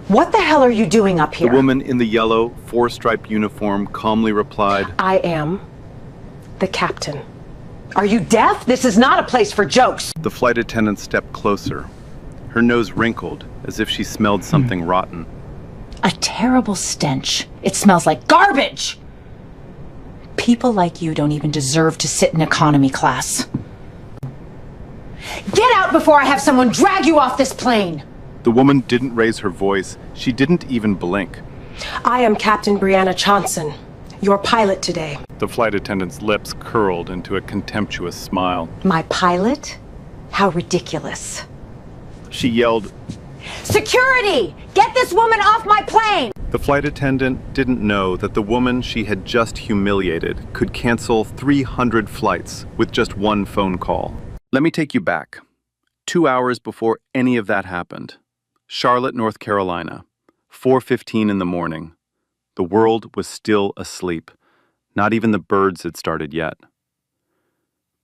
What the hell are you doing up here? The woman in the yellow, four-striped uniform calmly replied, I am the captain. Are you deaf? This is not a place for jokes. The flight attendant stepped closer. Her nose wrinkled, as if she smelled something rotten. A terrible stench. It smells like garbage! People like you don't even deserve to sit in economy class. Get out before I have someone drag you off this plane! The woman didn't raise her voice. She didn't even blink. I am Captain Brianna Johnson, your pilot today. The flight attendant's lips curled into a contemptuous smile. My pilot? How ridiculous. She yelled, Security! Get this woman off my plane! The flight attendant didn't know that the woman she had just humiliated could cancel 300 flights with just one phone call. Let me take you back. 2 hours before any of that happened. Charlotte, North Carolina, 4:15 in the morning. The world was still asleep. Not even the birds had started yet.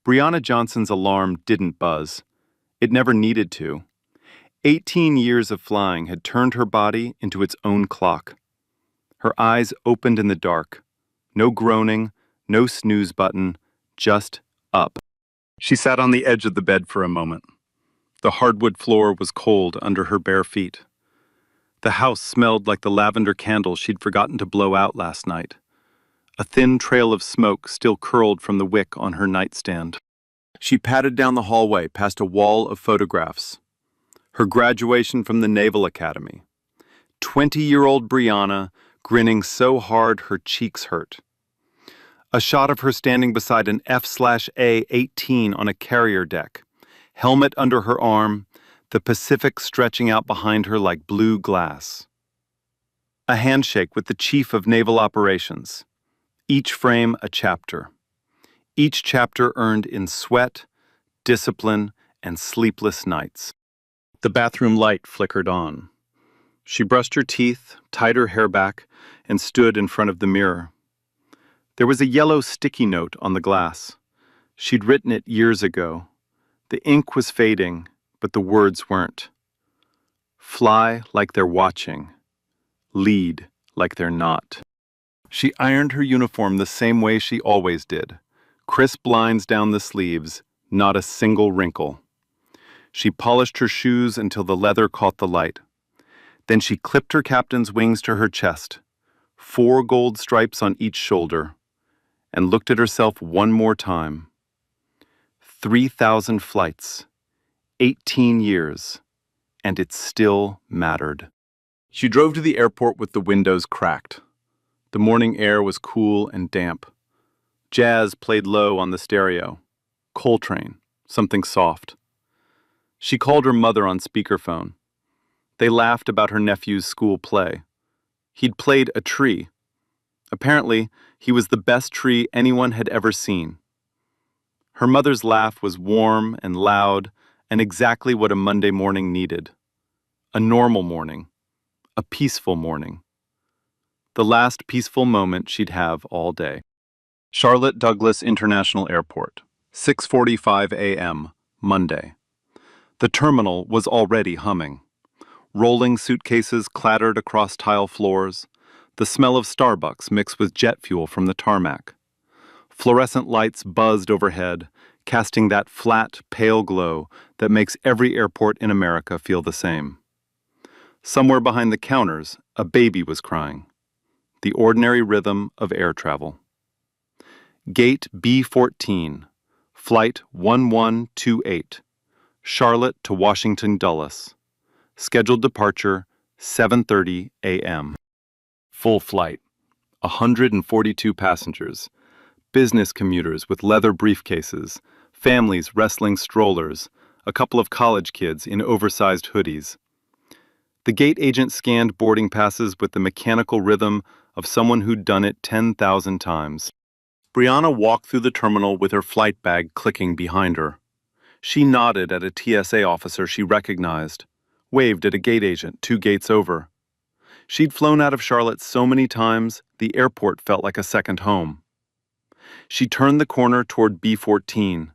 Brianna Johnson's alarm didn't buzz. It never needed to. 18 years of flying had turned her body into its own clock. Her eyes opened in the dark. No groaning, no snooze button, just up. She sat on the edge of the bed for a moment. The hardwood floor was cold under her bare feet. The house smelled like the lavender candle she'd forgotten to blow out last night. A thin trail of smoke still curled from the wick on her nightstand. She padded down the hallway past a wall of photographs. Her graduation from the Naval Academy. 20-year-old Brianna, grinning so hard her cheeks hurt. A shot of her standing beside an F/A-18 on a carrier deck. Helmet under her arm, the Pacific stretching out behind her like blue glass. A handshake with the Chief of Naval Operations. Each frame a chapter. Each chapter earned in sweat, discipline, and sleepless nights. The bathroom light flickered on. She brushed her teeth, tied her hair back, and stood in front of the mirror. There was a yellow sticky note on the glass. She'd written it years ago. The ink was fading, but the words weren't. Fly like they're watching. Lead like they're not. She ironed her uniform the same way she always did. Crisp lines down the sleeves, not a single wrinkle. She polished her shoes until the leather caught the light. Then she clipped her captain's wings to her chest, 4 gold stripes on each shoulder, and looked at herself one more time. 3,000 flights, 18 years, and it still mattered. She drove to the airport with the windows cracked. The morning air was cool and damp. Jazz played low on the stereo. Coltrane, something soft. She called her mother on speakerphone. They laughed about her nephew's school play. He'd played a tree. Apparently, he was the best tree anyone had ever seen. Her mother's laugh was warm and loud and exactly what a Monday morning needed. A normal morning. A peaceful morning. The last peaceful moment she'd have all day. Charlotte Douglas International Airport, 6:45 a.m., Monday. The terminal was already humming. Rolling suitcases clattered across tile floors, the smell of Starbucks mixed with jet fuel from the tarmac. Fluorescent lights buzzed overhead, casting that flat, pale glow that makes every airport in America feel the same. Somewhere behind the counters, a baby was crying. The ordinary rhythm of air travel. Gate B14, Flight 1128, Charlotte to Washington Dulles. Scheduled departure, 7:30 a.m. Full flight, 142 passengers, business commuters with leather briefcases, families wrestling strollers, a couple of college kids in oversized hoodies. The gate agent scanned boarding passes with the mechanical rhythm of someone who'd done it 10,000 times. Brianna walked through the terminal with her flight bag clicking behind her. She nodded at a TSA officer she recognized, waved at a gate agent 2 gates over. She'd flown out of Charlotte so many times, the airport felt like a second home. She turned the corner toward B14.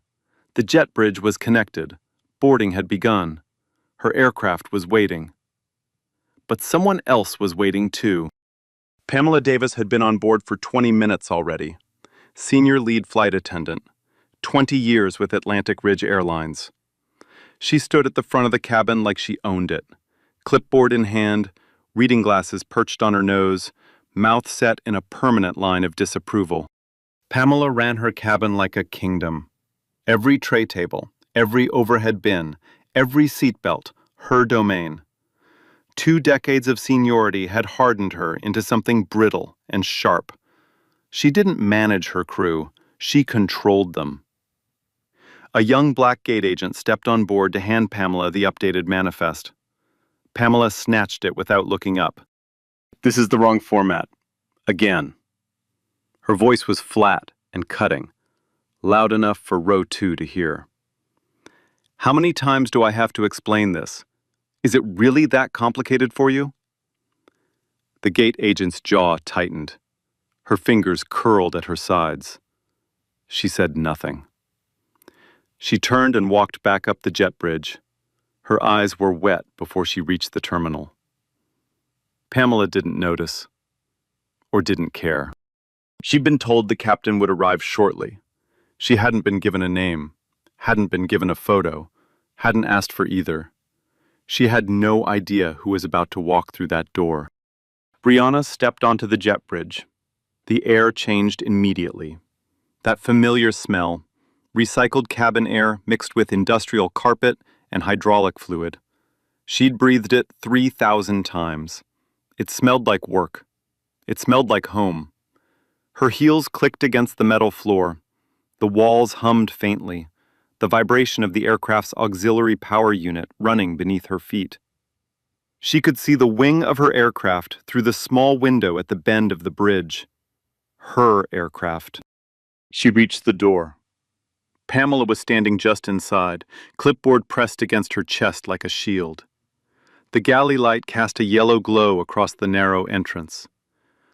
The jet bridge was connected. Boarding had begun. Her aircraft was waiting. But someone else was waiting too. Pamela Davis had been on board for 20 minutes already. Senior lead flight attendant. 20 years with Atlantic Ridge Airlines. She stood at the front of the cabin like she owned it. Clipboard in hand, reading glasses perched on her nose, mouth set in a permanent line of disapproval. Pamela ran her cabin like a kingdom. Every tray table, every overhead bin, every seatbelt, her domain. 2 decades of seniority had hardened her into something brittle and sharp. She didn't manage her crew, she controlled them. A young black gate agent stepped on board to hand Pamela the updated manifest. Pamela snatched it without looking up. "This is the wrong format. Again." Her voice was flat and cutting, loud enough for row 2 to hear. "How many times do I have to explain this? Is it really that complicated for you?" The gate agent's jaw tightened. Her fingers curled at her sides. She said nothing. She turned and walked back up the jet bridge. Her eyes were wet before she reached the terminal. Pamela didn't notice, or didn't care. She'd been told the captain would arrive shortly. She hadn't been given a name, hadn't been given a photo, hadn't asked for either. She had no idea who was about to walk through that door. Brianna stepped onto the jet bridge. The air changed immediately. That familiar smell, recycled cabin air mixed with industrial carpet and hydraulic fluid. She'd breathed it 3,000 times. It smelled like work. It smelled like home. Her heels clicked against the metal floor. The walls hummed faintly, the vibration of the aircraft's auxiliary power unit running beneath her feet. She could see the wing of her aircraft through the small window at the bend of the bridge. Her aircraft. She reached the door. Pamela was standing just inside, clipboard pressed against her chest like a shield. The galley light cast a yellow glow across the narrow entrance.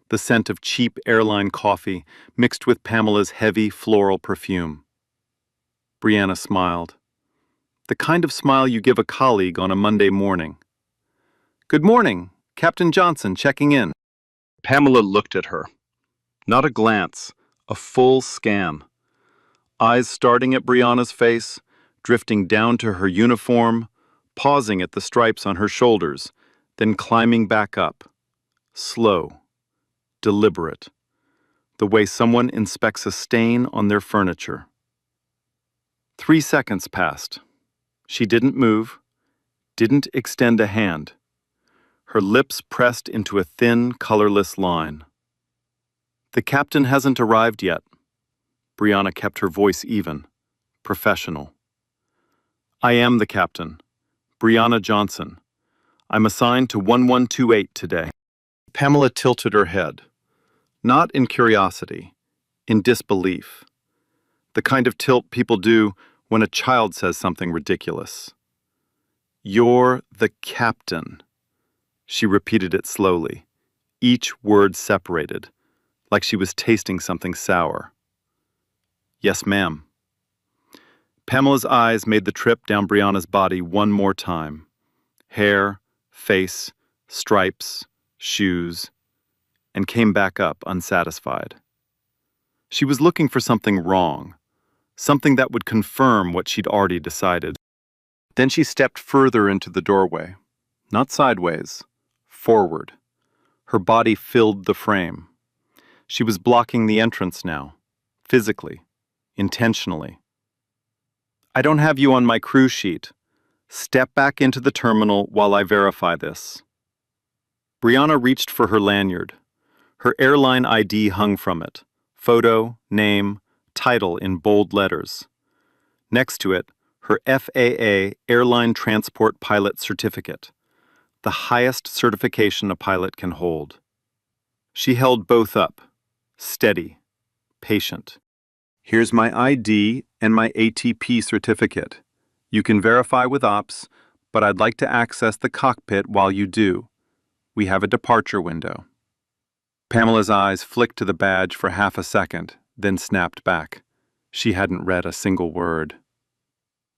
The scent of cheap airline coffee mixed with Pamela's heavy floral perfume. Brianna smiled. The kind of smile you give a colleague on a Monday morning. "Good morning, Captain Johnson checking in." Pamela looked at her. Not a glance, a full scan. Eyes starting at Brianna's face, drifting down to her uniform, pausing at the stripes on her shoulders, then climbing back up. Slow, deliberate, the way someone inspects a stain on their furniture. 3 seconds passed. She didn't move, didn't extend a hand. Her lips pressed into a thin, colorless line. "The captain hasn't arrived yet." Brianna kept her voice even, professional. "I am the captain, Brianna Johnson. I'm assigned to 1128 today." Pamela tilted her head, not in curiosity, in disbelief. The kind of tilt people do when a child says something ridiculous. "You're the captain." She repeated it slowly, each word separated, like she was tasting something sour. "Yes, ma'am." Pamela's eyes made the trip down Brianna's body one more time. Hair, face, stripes, shoes, and came back up unsatisfied. She was looking for something wrong, something that would confirm what she'd already decided. Then she stepped further into the doorway, not sideways, forward. Her body filled the frame. She was blocking the entrance now, physically, intentionally. "I don't have you on my crew sheet. Step back into the terminal while I verify this." Brianna reached for her lanyard. Her airline ID hung from it. Photo, name, title in bold letters. Next to it, her FAA Airline Transport Pilot Certificate, the highest certification a pilot can hold. She held both up, steady, patient. "Here's my ID and my ATP certificate. You can verify with ops, but I'd like to access the cockpit while you do. We have a departure window." Pamela's eyes flicked to the badge for half a second, then snapped back. She hadn't read a single word.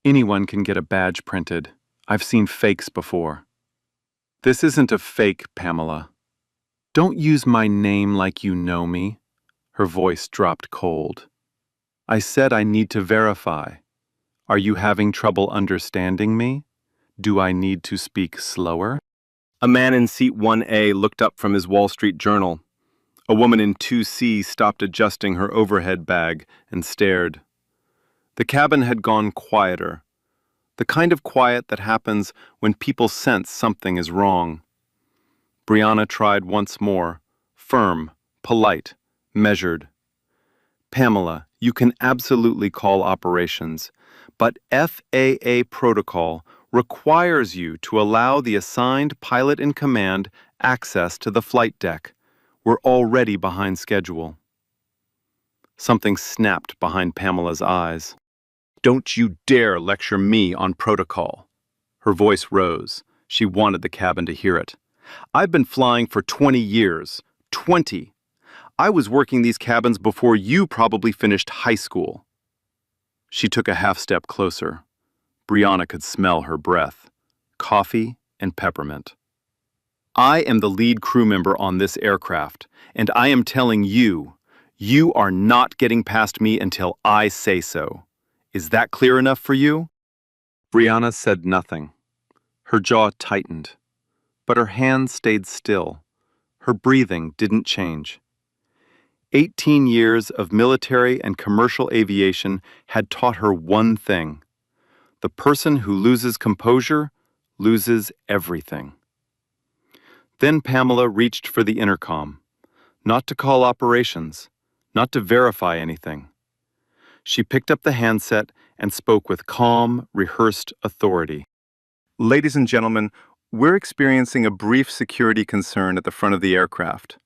"Anyone can get a badge printed. I've seen fakes before." This isn't a fake, Pamela. Don't use my name like you know me. Her voice dropped cold. I said I need to verify. Are you having trouble understanding me? Do I need to speak slower? A man in seat 1A looked up from his Wall Street Journal. A woman in 2C stopped adjusting her overhead bag and stared. The cabin had gone quieter. The kind of quiet that happens when people sense something is wrong. Brianna tried once more, firm, polite, measured. Pamela, you can absolutely call operations, but FAA protocol requires you to allow the assigned pilot in command access to the flight deck. We're already behind schedule. Something snapped behind Pamela's eyes. Don't you dare lecture me on protocol. Her voice rose. She wanted the cabin to hear it. I've been flying for 20 years. 20. I was working these cabins before you probably finished high school. She took a half step closer. Brianna could smell her breath. Coffee and peppermint. I am the lead crew member on this aircraft, and I am telling you, you are not getting past me until I say so. Is that clear enough for you? Brianna said nothing. Her jaw tightened, but her hands stayed still. Her breathing didn't change. 18 years of military and commercial aviation had taught her one thing. The person who loses composure loses everything. Then Pamela reached for the intercom, not to call operations, not to verify anything. She picked up the handset and spoke with calm, rehearsed authority. Ladies and gentlemen, we're experiencing a brief security concern at the front of the aircraft.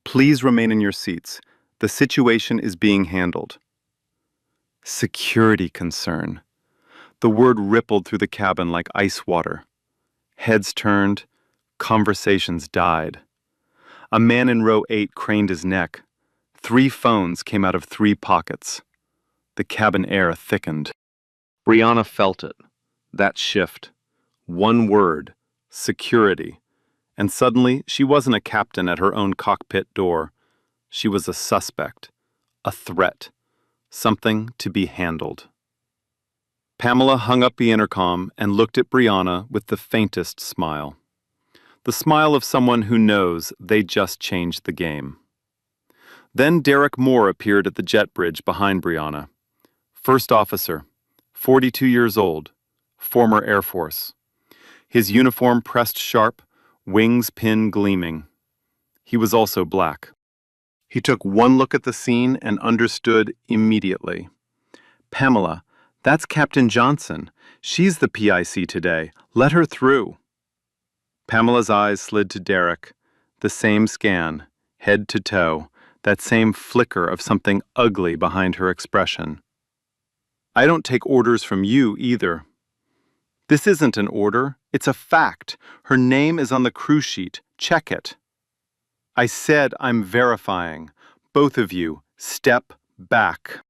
Please remain in your seats. The situation is being handled. Security concern. The word rippled through the cabin like ice water. Heads turned, conversations died. A man in row 8 craned his neck. 3 phones came out of 3 pockets. The cabin air thickened. Brianna felt it. That shift. One word. Security. And suddenly, she wasn't a captain at her own cockpit door. She was a suspect. A threat. Something to be handled. Pamela hung up the intercom and looked at Brianna with the faintest smile. The smile of someone who knows they just changed the game. Then Derek Moore appeared at the jet bridge behind Brianna. First officer, 42 years old, former Air Force. His uniform pressed sharp, wings pin gleaming. He was also black. He took one look at the scene and understood immediately. Pamela, that's Captain Johnson. She's the PIC today. Let her through. Pamela's eyes slid to Derek. The same scan, head to toe, that same flicker of something ugly behind her expression. I don't take orders from you either. This isn't an order. It's a fact. Her name is on the crew sheet. Check it. I said I'm verifying. Both of you, step back.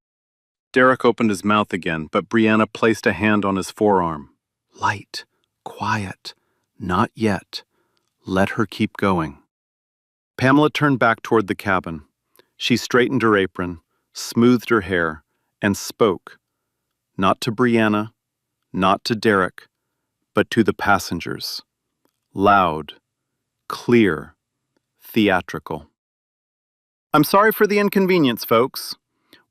Derek opened his mouth again, but Brianna placed a hand on his forearm. Light, quiet, not yet. Let her keep going. Pamela turned back toward the cabin. She straightened her apron, smoothed her hair, and spoke. Not to Brianna, not to Derek, but to the passengers. Loud, clear, theatrical. I'm sorry for the inconvenience, folks.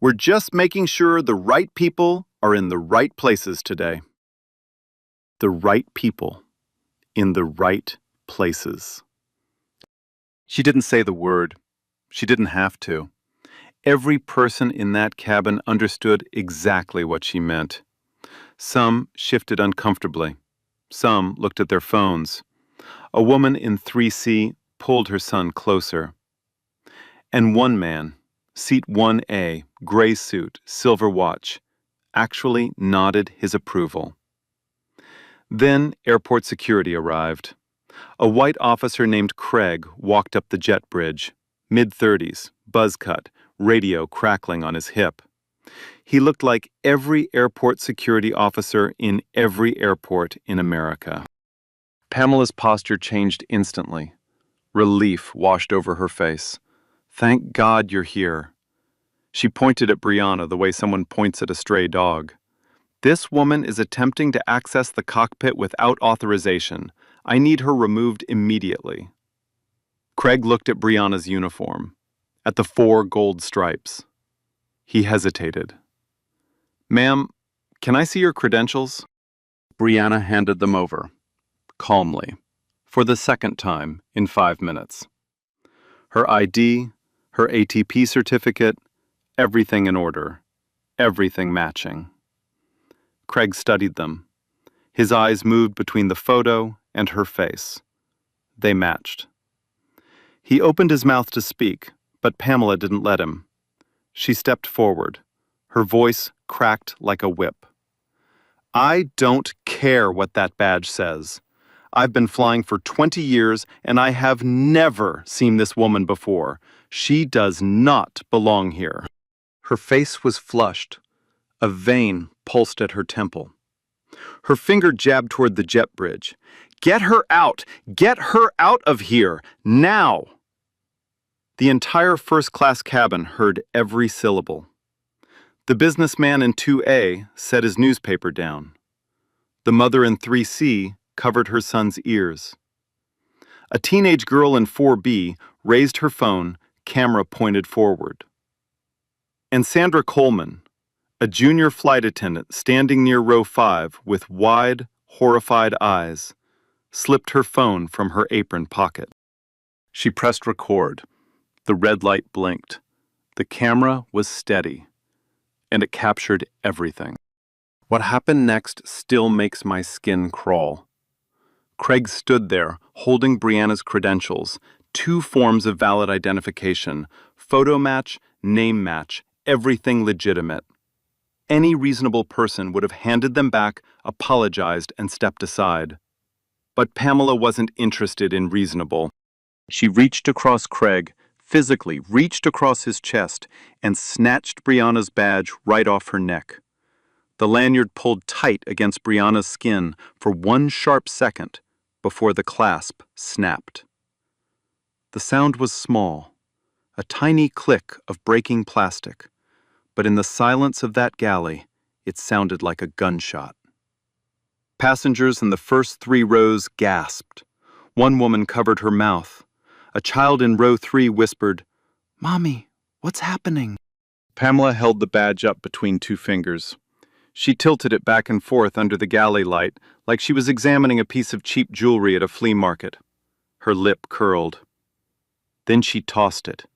We're just making sure the right people are in the right places today. The right people in the right places. She didn't say the word. She didn't have to. Every person in that cabin understood exactly what she meant. Some shifted uncomfortably. Some looked at their phones. A woman in 3C pulled her son closer. And one man, seat 1A, gray suit, silver watch, actually nodded his approval. Then airport security arrived. A white officer named Craig walked up the jet bridge, mid-30s, buzz cut, radio crackling on his hip. He looked like every airport security officer in every airport in America. Pamela's posture changed instantly. Relief washed over her face. Thank God you're here. She pointed at Brianna the way someone points at a stray dog. This woman is attempting to access the cockpit without authorization. I need her removed immediately. Craig looked at Brianna's uniform, at the 4 gold stripes. He hesitated. Ma'am, can I see your credentials? Brianna handed them over, calmly, for the second time in 5 minutes. Her ID, her ATP certificate, everything in order, everything matching. Craig studied them. His eyes moved between the photo and her face. They matched. He opened his mouth to speak, but Pamela didn't let him. She stepped forward. Her voice cracked like a whip. I don't care what that badge says. I've been flying for 20 years and I have never seen this woman before. She does not belong here. Her face was flushed. A vein pulsed at her temple. Her finger jabbed toward the jet bridge. Get her out! Get her out of here! Now! The entire first-class cabin heard every syllable. The businessman in 2A set his newspaper down. The mother in 3C covered her son's ears. A teenage girl in 4B raised her phone, camera pointed forward. And Sandra Coleman, a junior flight attendant standing near row 5 with wide, horrified eyes, slipped her phone from her apron pocket. She pressed record. The red light blinked. The camera was steady, and it captured everything. What happened next still makes my skin crawl. Craig stood there, holding Brianna's credentials, 2 forms of valid identification, photo match, name match, everything legitimate. Any reasonable person would have handed them back, apologized, and stepped aside. But Pamela wasn't interested in reasonable. She reached across Craig, physically reached across his chest, and snatched Brianna's badge right off her neck. The lanyard pulled tight against Brianna's skin for 1 sharp second before the clasp snapped. The sound was small, a tiny click of breaking plastic, but in the silence of that galley, it sounded like a gunshot. Passengers in the first 3 rows gasped. One woman covered her mouth. A child in row 3 whispered, "Mommy, what's happening?" Pamela held the badge up between 2 fingers. She tilted it back and forth under the galley light like she was examining a piece of cheap jewelry at a flea market. Her lip curled. Then she tossed it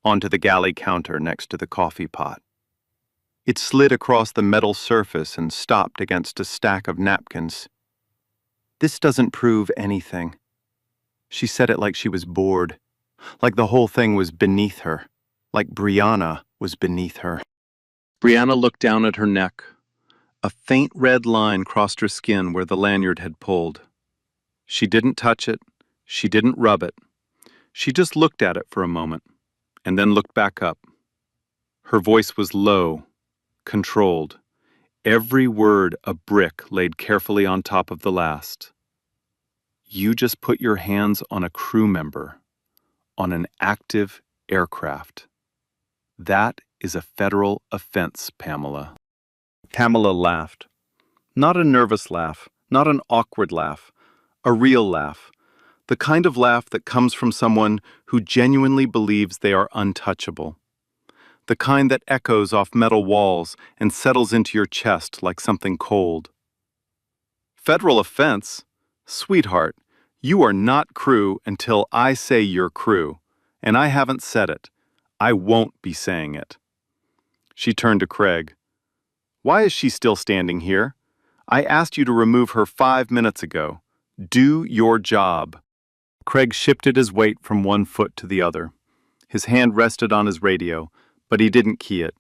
onto the galley counter next to the coffee pot. It slid across the metal surface and stopped against a stack of napkins. This doesn't prove anything. She said it like she was bored, like the whole thing was beneath her, like Brianna was beneath her. Brianna looked down at her neck. A faint red line crossed her skin where the lanyard had pulled. She didn't touch it. She didn't rub it. She just looked at it for a moment, and then looked back up. Her voice was low, controlled, every word a brick laid carefully on top of the last. You just put your hands on a crew member, on an active aircraft. That is a federal offense, Pamela. Pamela laughed. Not a nervous laugh, not an awkward laugh, a real laugh. The kind of laugh that comes from someone who genuinely believes they are untouchable. The kind that echoes off metal walls and settles into your chest like something cold. Federal offense? Sweetheart, you are not crew until I say you're crew, and I haven't said it. I won't be saying it. She turned to Craig. Why is she still standing here? I asked you to remove her 5 minutes ago. Do your job. Craig shifted his weight from one foot to the other. His hand rested on his radio, but he didn't key it.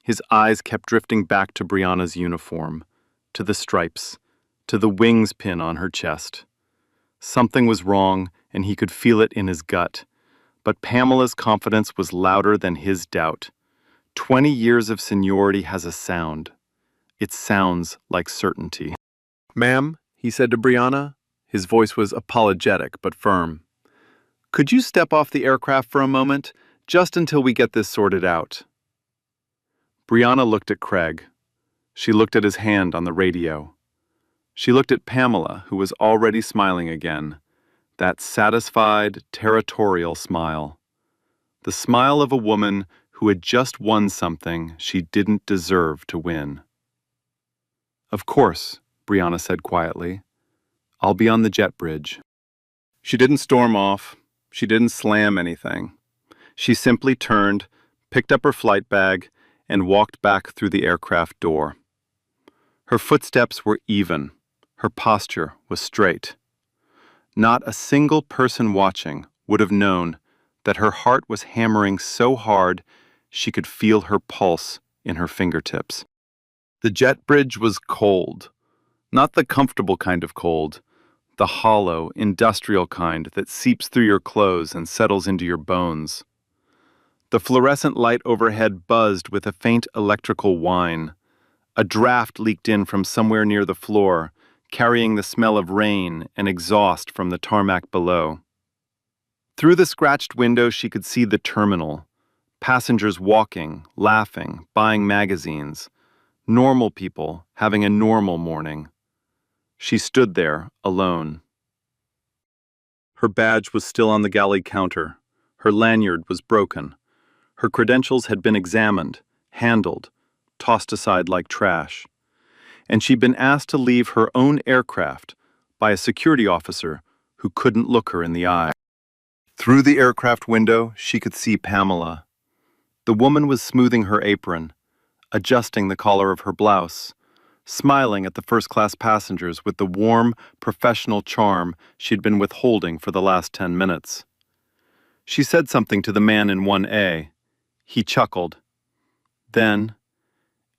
His eyes kept drifting back to Brianna's uniform, to the stripes, to the wings pin on her chest. Something was wrong, and he could feel it in his gut. But Pamela's confidence was louder than his doubt. 20 years of seniority has a sound. It sounds like certainty. Ma'am, he he said to Brianna. His voice was apologetic but firm. "Could you step off the aircraft for a moment, just until we get this sorted out?" Brianna looked at Craig. She looked at his hand on the radio. She looked at Pamela, who was already smiling again, that satisfied, territorial smile. The smile of a woman who had just won something she didn't deserve to win. "Of course," Brianna said quietly. "I'll be on the jet bridge." She didn't storm off. She didn't slam anything. She simply turned, picked up her flight bag, and walked back through the aircraft door. Her footsteps were even. Her posture was straight. Not a single person watching would have known that her heart was hammering so hard she could feel her pulse in her fingertips. The jet bridge was cold. Not the comfortable kind of cold, the hollow, industrial kind that seeps through your clothes and settles into your bones. The fluorescent light overhead buzzed with a faint electrical whine. A draft leaked in from somewhere near the floor, carrying the smell of rain and exhaust from the tarmac below. Through the scratched window she could see the terminal. Passengers walking, laughing, buying magazines. Normal people having a normal morning. She stood there, alone. Her badge was still on the galley counter. Her lanyard was broken. Her credentials had been examined, handled, tossed aside like trash. And she'd been asked to leave her own aircraft by a security officer who couldn't look her in the eye. Through the aircraft window, she could see Pamela. The woman was smoothing her apron, adjusting the collar of her blouse, smiling at the first-class passengers with the warm, professional charm she'd been withholding for the last 10 minutes. She said something to the man in 1A. He chuckled. Then,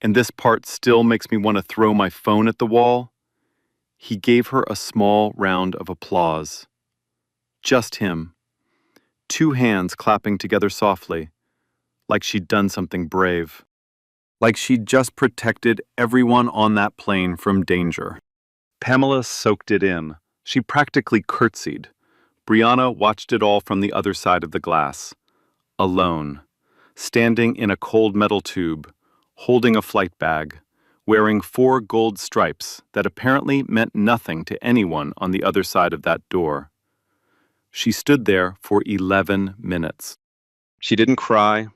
and this part still makes me want to throw my phone at the wall, he gave her a small round of applause. Just him. 2 hands clapping together softly, like she'd done something brave. Like she'd just protected everyone on that plane from danger. Pamela soaked it in. She practically curtsied. Brianna watched it all from the other side of the glass. Alone. Standing in a cold metal tube, holding a flight bag, wearing 4 gold stripes that apparently meant nothing to anyone on the other side of that door. She stood there for 11 minutes. She didn't cry.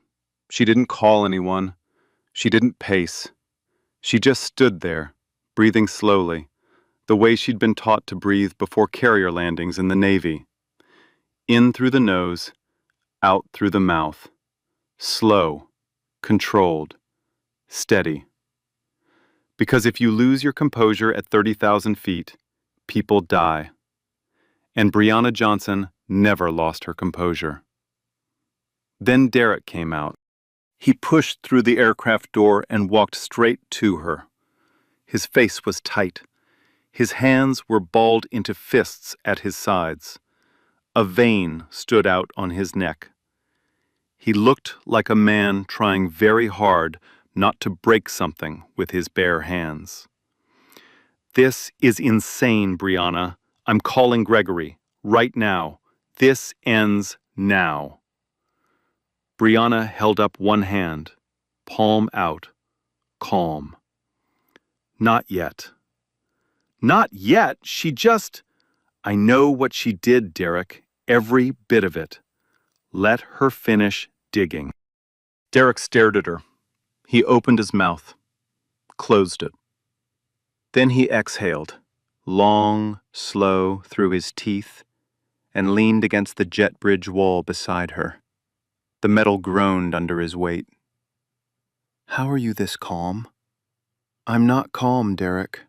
She didn't call anyone. She didn't pace. She just stood there, breathing slowly, the way she'd been taught to breathe before carrier landings in the Navy. In through the nose, out through the mouth. Slow, controlled, steady. Because if you lose your composure at 30,000 feet, people die. And Brianna Johnson never lost her composure. Then Derek came out. He pushed through the aircraft door and walked straight to her. His face was tight. His hands were balled into fists at his sides. A vein stood out on his neck. He looked like a man trying very hard not to break something with his bare hands. "This is insane, Brianna. I'm calling Gregory. Right now. This ends now." Brianna held up one hand, palm out, calm. "Not yet." "Not yet? She just—" "I know what she did, Derek. Every bit of it. Let her finish digging." Derek stared at her. He opened his mouth, closed it. Then he exhaled, long, slow through his teeth, and leaned against the jet bridge wall beside her. The metal groaned under his weight. "How are you this calm?" "I'm not calm, Derek."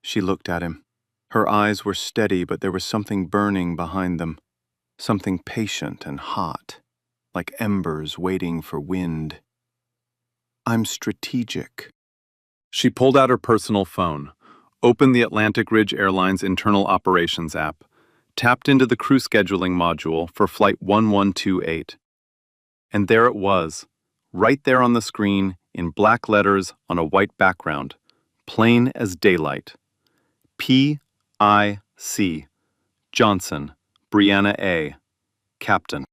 She looked at him. Her eyes were steady, but there was something burning behind them. Something patient and hot, like embers waiting for wind. "I'm strategic." She pulled out her personal phone, opened the Atlantic Ridge Airlines internal operations app, tapped into the crew scheduling module for Flight 1128. And there it was, right there on the screen, in black letters on a white background, plain as daylight. P I.C. Johnson, Brianna A., Captain.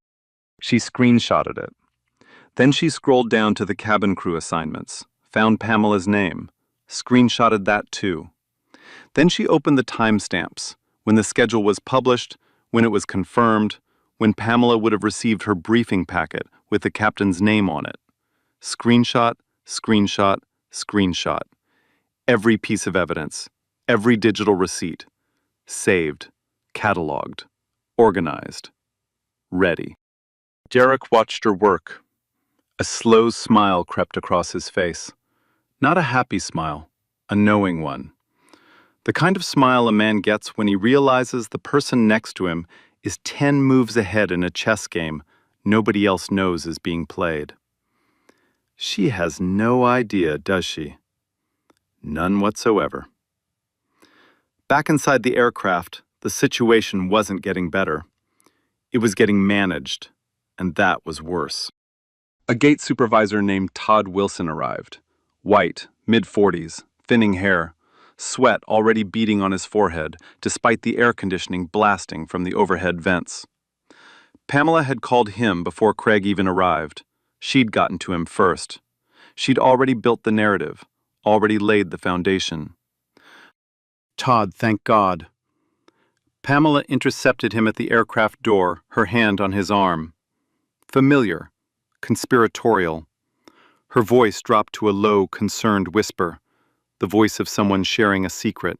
She screenshotted it. Then she scrolled down to the cabin crew assignments, found Pamela's name, screenshotted that too. Then she opened the timestamps, when the schedule was published, when it was confirmed, when Pamela would have received her briefing packet with the captain's name on it. Screenshot, screenshot, screenshot. Every piece of evidence, every digital receipt. Saved, cataloged, organized, ready. Derek watched her work. A slow smile crept across his face. Not a happy smile, a knowing one. The kind of smile a man gets when he realizes the person next to him is 10 moves ahead in a chess game nobody else knows is being played. She has no idea, does she? None whatsoever. Back inside the aircraft, the situation wasn't getting better. It was getting managed, and that was worse. A gate supervisor named Todd Wilson arrived. White, mid-40s, thinning hair, sweat already beading on his forehead, despite the air conditioning blasting from the overhead vents. Pamela had called him before Craig even arrived. She'd gotten to him first. She'd already built the narrative, already laid the foundation. Todd, thank God. Pamela intercepted him at the aircraft door, her hand on his arm. Familiar, conspiratorial. Her voice dropped to a low, concerned whisper, the voice of someone sharing a secret.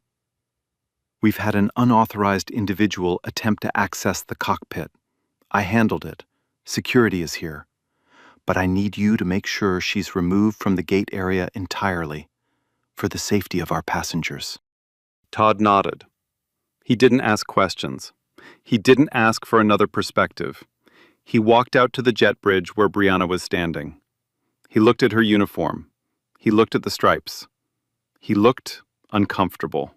We've had an unauthorized individual attempt to access the cockpit. I handled it. Security is here. But I need you to make sure she's removed from the gate area entirely, for the safety of our passengers. Todd nodded. He didn't ask questions. He didn't ask for another perspective. He walked out to the jet bridge where Brianna was standing. He looked at her uniform. He looked at the stripes. He looked uncomfortable.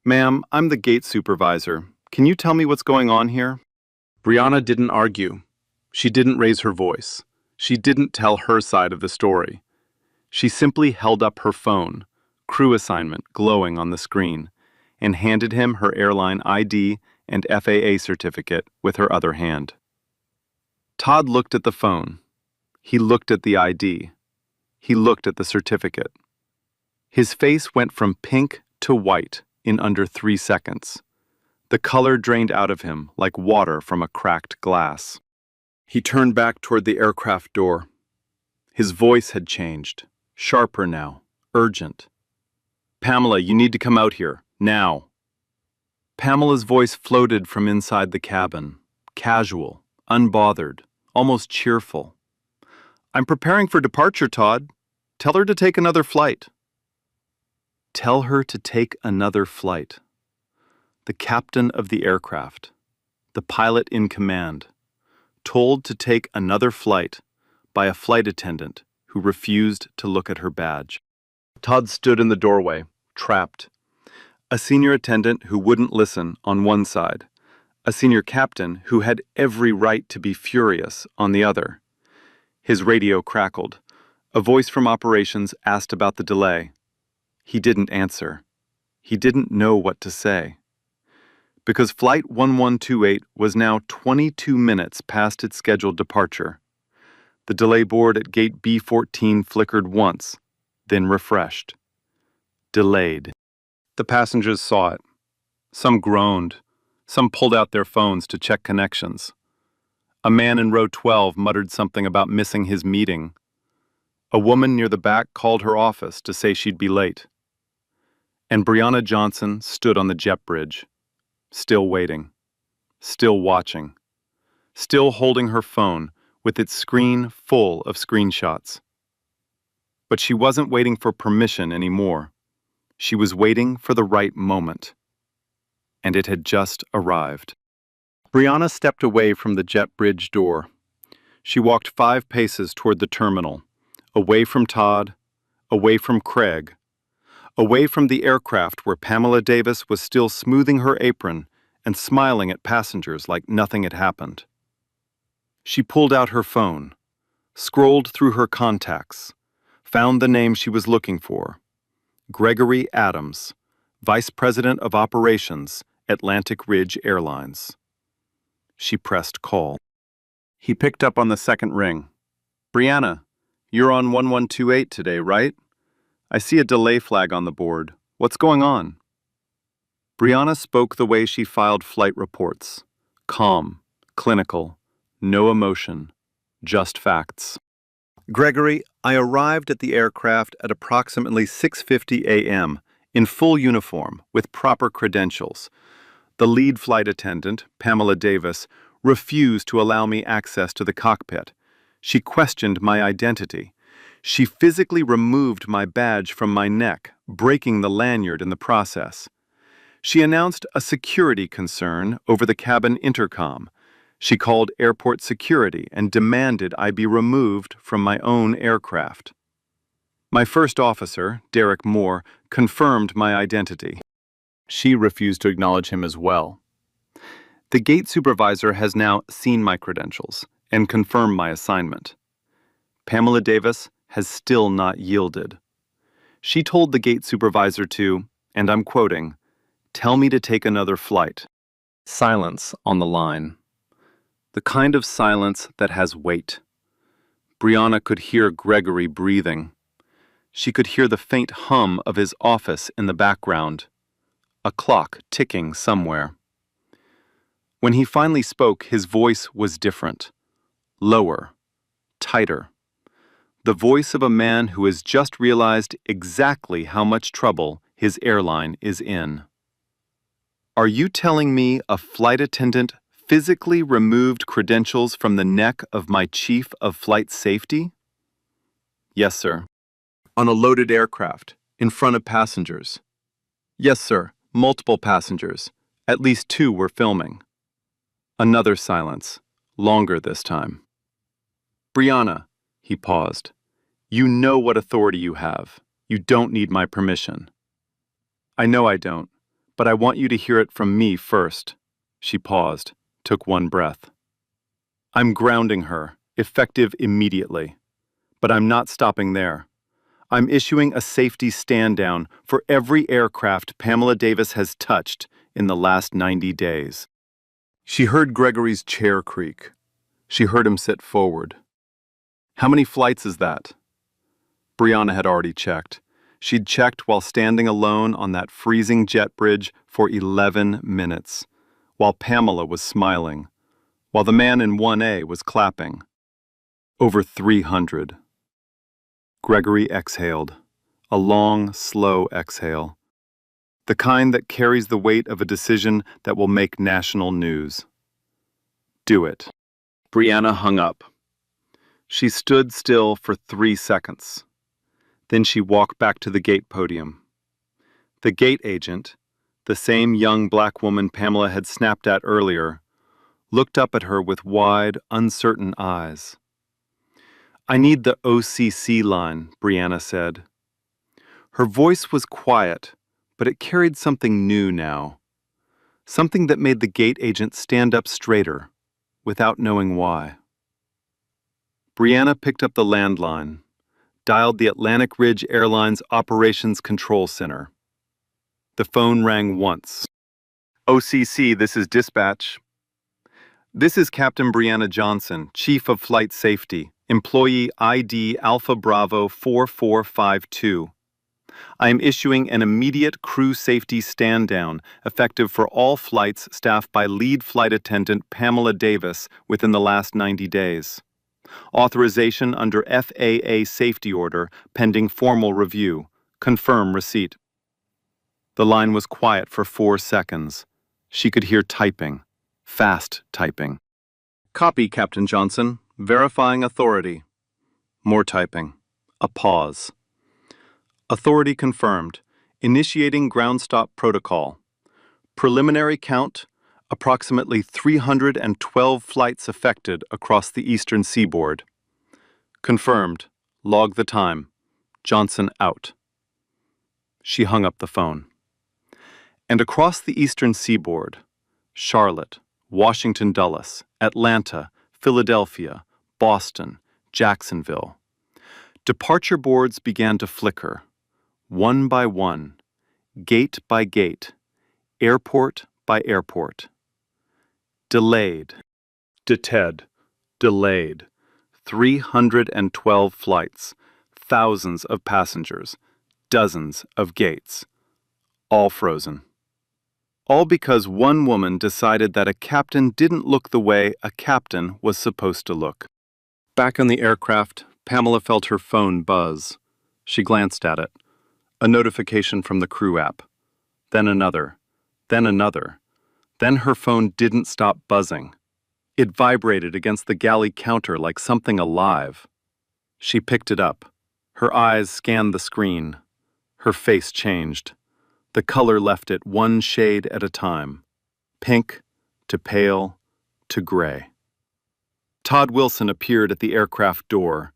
Ma'am, I'm the gate supervisor. Can you tell me what's going on here? Brianna didn't argue. She didn't raise her voice. She didn't tell her side of the story. She simply held up her phone, crew assignment glowing on the screen, and handed him her airline ID and FAA certificate with her other hand. Todd looked at the phone. He looked at the ID. He looked at the certificate. His face went from pink to white in under 3 seconds. The color drained out of him like water from a cracked glass. He turned back toward the aircraft door. His voice had changed, sharper now, urgent. Pamela, you need to come out here, now. Pamela's voice floated from inside the cabin, casual, unbothered, almost cheerful. I'm preparing for departure, Todd. Tell her to take another flight. Tell her to take another flight. The captain of the aircraft, the pilot in command, told to take another flight by a flight attendant who refused to look at her badge. Todd stood in the doorway, trapped. A senior attendant who wouldn't listen on one side, a senior captain who had every right to be furious on the other. His radio crackled. A voice from operations asked about the delay. He didn't answer. He didn't know what to say. Because Flight 1128 was now 22 minutes past its scheduled departure. The delay board at gate B14 flickered once, then refreshed. Delayed. The passengers saw it. Some groaned. Some pulled out their phones to check connections. A man in row 12 muttered something about missing his meeting. A woman near the back called her office to say she'd be late. And Brianna Johnson stood on the jet bridge, still waiting, still watching, still holding her phone with its screen full of screenshots. But she wasn't waiting for permission anymore. She was waiting for the right moment. And it had just arrived. Brianna stepped away from the jet bridge door. She walked 5 paces toward the terminal, away from Todd, away from Craig, away from the aircraft where Pamela Davis was still smoothing her apron and smiling at passengers like nothing had happened. She pulled out her phone, scrolled through her contacts, found the name she was looking for. Gregory Adams, Vice President of Operations, Atlantic Ridge Airlines. She pressed call. He picked up on the second ring. Brianna, you're on 1128 today, right? I see a delay flag on the board. What's going on? Brianna spoke the way she filed flight reports. Calm, clinical, no emotion, just facts. Gregory, I arrived at the aircraft at approximately 6:50 a.m. in full uniform with proper credentials. The lead flight attendant, Pamela Davis, refused to allow me access to the cockpit. She questioned my identity. She physically removed my badge from my neck, breaking the lanyard in the process. She announced a security concern over the cabin intercom. She called airport security and demanded I be removed from my own aircraft. My first officer, Derek Moore, confirmed my identity. She refused to acknowledge him as well. The gate supervisor has now seen my credentials and confirmed my assignment. Pamela Davis has still not yielded. She told the gate supervisor to, and I'm quoting, "Tell me to take another flight." Silence on the line. The kind of silence that has weight. Brianna could hear Gregory breathing. She could hear the faint hum of his office in the background. A clock ticking somewhere. When he finally spoke, his voice was different. Lower. Tighter. The voice of a man who has just realized exactly how much trouble his airline is in. Are you telling me a flight attendant physically removed credentials from the neck of my chief of flight safety? Yes, sir. On a loaded aircraft, in front of passengers. Yes, sir. Multiple passengers. At least 2 were filming. Another silence, longer this time. Brianna, he paused. You know what authority you have. You don't need my permission. I know I don't, but I want you to hear it from me first. She paused, took one breath. I'm grounding her, effective immediately. But I'm not stopping there. I'm issuing a safety stand-down for every aircraft Pamela Davis has touched in the last 90 days. She heard Gregory's chair creak. She heard him sit forward. How many flights is that? Brianna had already checked. She'd checked while standing alone on that freezing jet bridge for 11 minutes, while Pamela was smiling, while the man in 1A was clapping. Over 300. Gregory exhaled, a long, slow exhale, the kind that carries the weight of a decision that will make national news. Do it. Brianna hung up. She stood still for 3 seconds. Then she walked back to the gate podium. The gate agent, the same young black woman Pamela had snapped at earlier, looked up at her with wide, uncertain eyes. I need the OCC line, Brianna said. Her voice was quiet, but it carried something new now. Something that made the gate agent stand up straighter, without knowing why. Brianna picked up the landline, dialed the Atlantic Ridge Airlines Operations Control Center. The phone rang once. OCC, this is dispatch. This is Captain Brianna Johnson, Chief of Flight Safety, Employee ID Alpha Bravo 4452. I am issuing an immediate crew safety stand-down, effective for all flights staffed by lead flight attendant Pamela Davis within the last 90 days. Authorization under FAA safety order pending formal review. Confirm receipt. The line was quiet for 4 seconds. She could hear typing. Fast typing. Copy, Captain Johnson. Verifying authority. More typing. A pause. Authority confirmed. Initiating ground stop protocol. Preliminary count, approximately 312 flights affected across the eastern seaboard. Confirmed. Log the time. Johnson out. She hung up the phone. And across the eastern seaboard, Charlotte, Washington Dulles, Atlanta, Philadelphia, Boston, Jacksonville. Departure boards began to flicker, one by one, gate by gate, airport by airport. Delayed. Delayed. 312 flights, thousands of passengers, dozens of gates, all frozen. All because one woman decided that a captain didn't look the way a captain was supposed to look. Back on the aircraft, Pamela felt her phone buzz. She glanced at it. A notification from the crew app. Then another. Then another. Then her phone didn't stop buzzing. It vibrated against the galley counter like something alive. She picked it up. Her eyes scanned the screen. Her face changed. The color left it one shade at a time. Pink to pale to gray. Todd Wilson appeared at the aircraft door.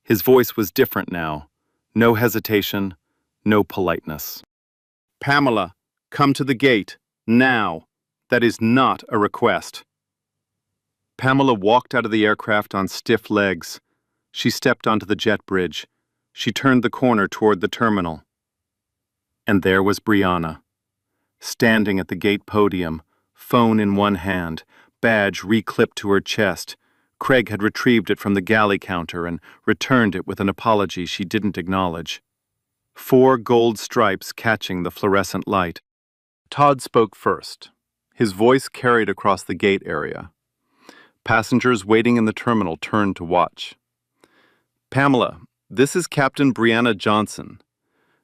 His voice was different now. No hesitation, no politeness. Pamela, come to the gate, now. That is not a request. Pamela walked out of the aircraft on stiff legs. She stepped onto the jet bridge. She turned the corner toward the terminal. And there was Brianna, standing at the gate podium, phone in one hand, badge reclipped to her chest. Craig had retrieved it from the galley counter and returned it with an apology she didn't acknowledge. 4 gold stripes catching the fluorescent light. Todd spoke first. His voice carried across the gate area. Passengers waiting in the terminal turned to watch. Pamela, this is Captain Brianna Johnson.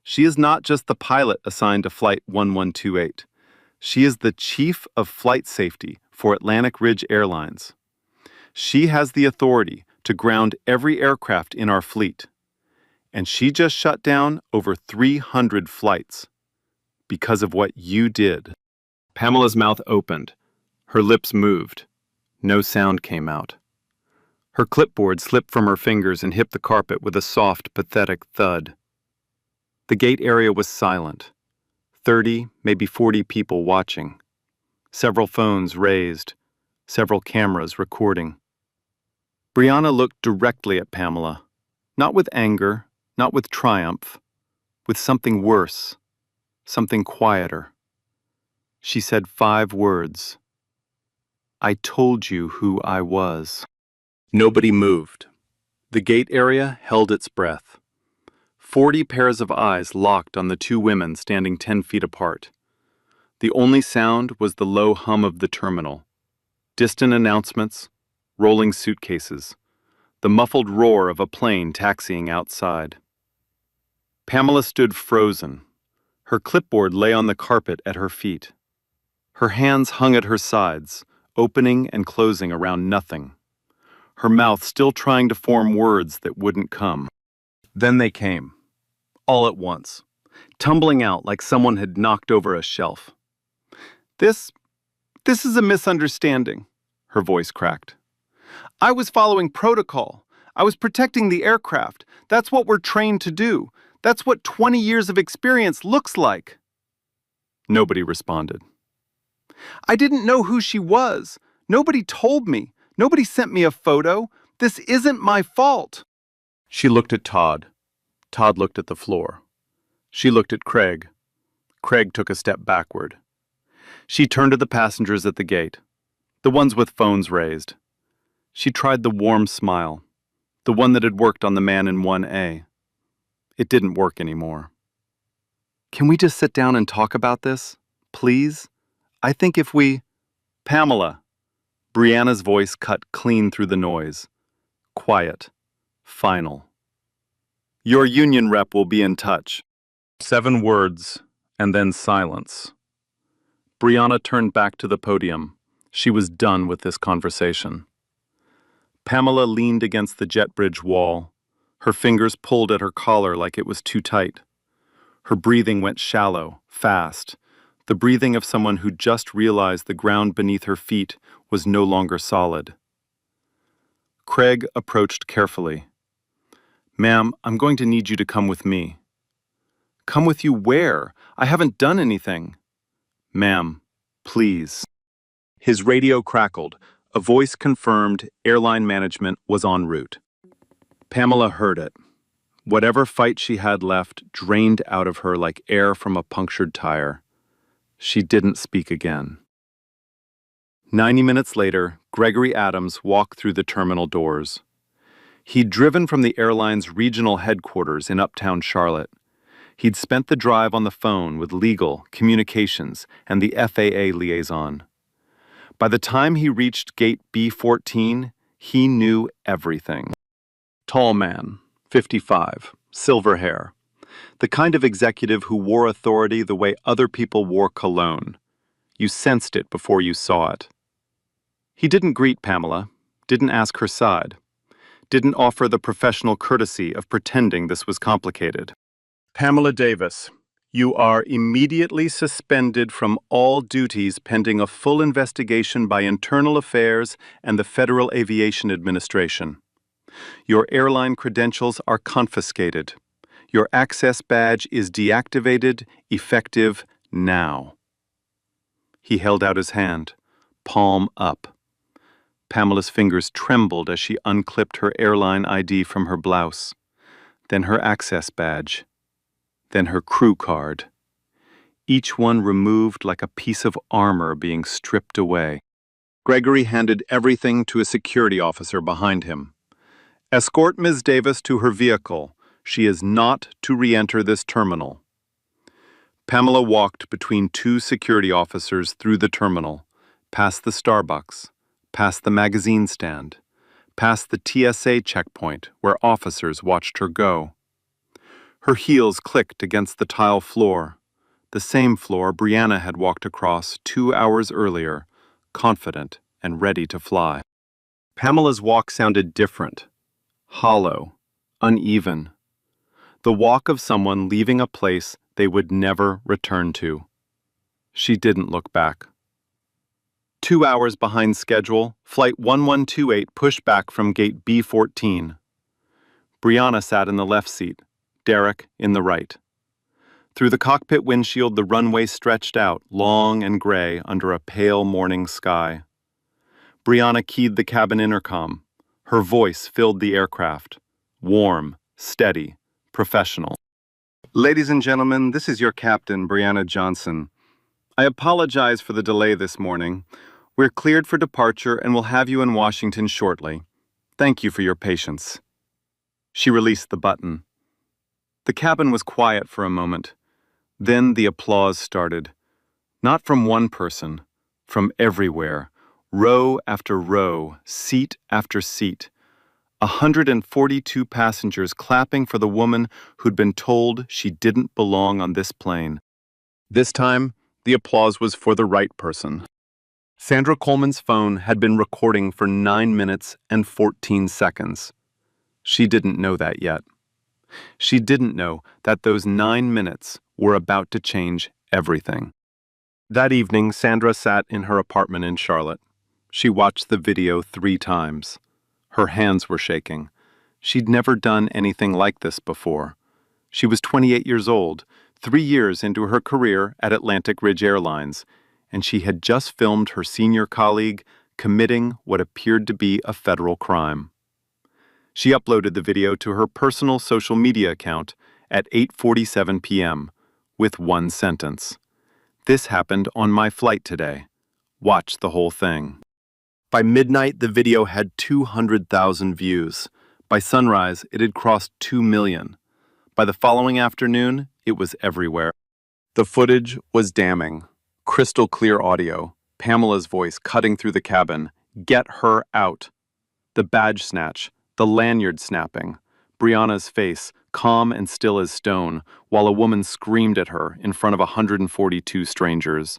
She is not just the pilot assigned to Flight 1128. She is the Chief of Flight Safety for Atlantic Ridge Airlines. She has the authority to ground every aircraft in our fleet. And she just shut down over 300 flights because of what you did. Pamela's mouth opened. Her lips moved. No sound came out. Her clipboard slipped from her fingers and hit the carpet with a soft, pathetic thud. The gate area was silent. 30, maybe 40 people watching. Several phones raised. Several cameras recording. Brianna looked directly at Pamela. Not with anger, not with triumph. With something worse. Something quieter. She said 5 words. I told you who I was. Nobody moved. The gate area held its breath. 40 pairs of eyes locked on the 2 women standing 10 feet apart. The only sound was the low hum of the terminal. Distant announcements, rolling suitcases, the muffled roar of a plane taxiing outside. Pamela stood frozen. Her clipboard lay on the carpet at her feet. Her hands hung at her sides, opening and closing around nothing. Her mouth still trying to form words that wouldn't come. Then they came. All at once, tumbling out like someone had knocked over a shelf. This is a misunderstanding, her voice cracked. I was following protocol. I was protecting the aircraft. That's what we're trained to do. That's what 20 years of experience looks like. Nobody responded. I didn't know who she was. Nobody told me. Nobody sent me a photo. This isn't my fault. She looked at Todd. Todd looked at the floor. She looked at Craig. Craig took a step backward. She turned to the passengers at the gate, the ones with phones raised. She tried the warm smile, the one that had worked on the man in 1A. It didn't work anymore. Can we just sit down and talk about this, please? I think if we... Pamela. Brianna's voice cut clean through the noise. Quiet. Final. Your union rep will be in touch. 7 words, and then silence. Brianna turned back to the podium. She was done with this conversation. Pamela leaned against the jet bridge wall. Her fingers pulled at her collar like it was too tight. Her breathing went shallow, fast, the breathing of someone who just realized the ground beneath her feet was no longer solid. Craig approached carefully. Ma'am, I'm going to need you to come with me. Come with you where? I haven't done anything. Ma'am, please. His radio crackled. A voice confirmed airline management was en route. Pamela heard it. Whatever fight she had left drained out of her like air from a punctured tire. She didn't speak again. 90 minutes later, Gregory Adams walked through the terminal doors. He'd driven from the airline's regional headquarters in uptown Charlotte. He'd spent the drive on the phone with legal, communications, and the FAA liaison. By the time he reached gate B14, he knew everything. Tall man, 55, silver hair. The kind of executive who wore authority the way other people wore cologne. You sensed it before you saw it. He didn't greet Pamela, didn't ask her side, didn't offer the professional courtesy of pretending this was complicated. Pamela Davis, you are immediately suspended from all duties pending a full investigation by Internal Affairs and the Federal Aviation Administration. Your airline credentials are confiscated. Your access badge is deactivated, effective now. He held out his hand, palm up. Pamela's fingers trembled as she unclipped her airline ID from her blouse, then her access badge, then her crew card. Each one removed like a piece of armor being stripped away. Gregory handed everything to a security officer behind him. Escort Ms. Davis to her vehicle. She is not to re-enter this terminal. Pamela walked between two security officers through the terminal, past the Starbucks, past the magazine stand, past the TSA checkpoint where officers watched her go. Her heels clicked against the tile floor, the same floor Brianna had walked across 2 hours earlier, confident and ready to fly. Pamela's walk sounded different, hollow, uneven. The walk of someone leaving a place they would never return to. She didn't look back. 2 hours behind schedule, Flight 1128 pushed back from gate B14. Brianna sat in the left seat, Derek in the right. Through the cockpit windshield, the runway stretched out, long and gray, under a pale morning sky. Brianna keyed the cabin intercom. Her voice filled the aircraft. Warm, steady, professional. Ladies and gentlemen, this is your captain, Brianna Johnson. I apologize for the delay this morning. We're cleared for departure and will have you in Washington shortly. Thank you for your patience. She released the button. The cabin was quiet for a moment. Then the applause started. Not from one person, from everywhere, row after row, seat after seat. 142 passengers clapping for the woman who'd been told she didn't belong on this plane. This time, the applause was for the right person. Sandra Coleman's phone had been recording for 9 minutes and 14 seconds. She didn't know that yet. She didn't know that those 9 minutes were about to change everything. That evening, Sandra sat in her apartment in Charlotte. She watched the video 3 times. Her hands were shaking. She'd never done anything like this before. She was 28 years old, 3 years into her career at Atlantic Ridge Airlines, and she had just filmed her senior colleague committing what appeared to be a federal crime. She uploaded the video to her personal social media account at 8:47 p.m. with one sentence. "This happened on my flight today. Watch the whole thing." By midnight, the video had 200,000 views. By sunrise, it had crossed 2 million. By the following afternoon, it was everywhere. The footage was damning. Crystal clear audio, Pamela's voice cutting through the cabin, "Get her out." The badge snatch, the lanyard snapping, Brianna's face, calm and still as stone, while a woman screamed at her in front of 142 strangers.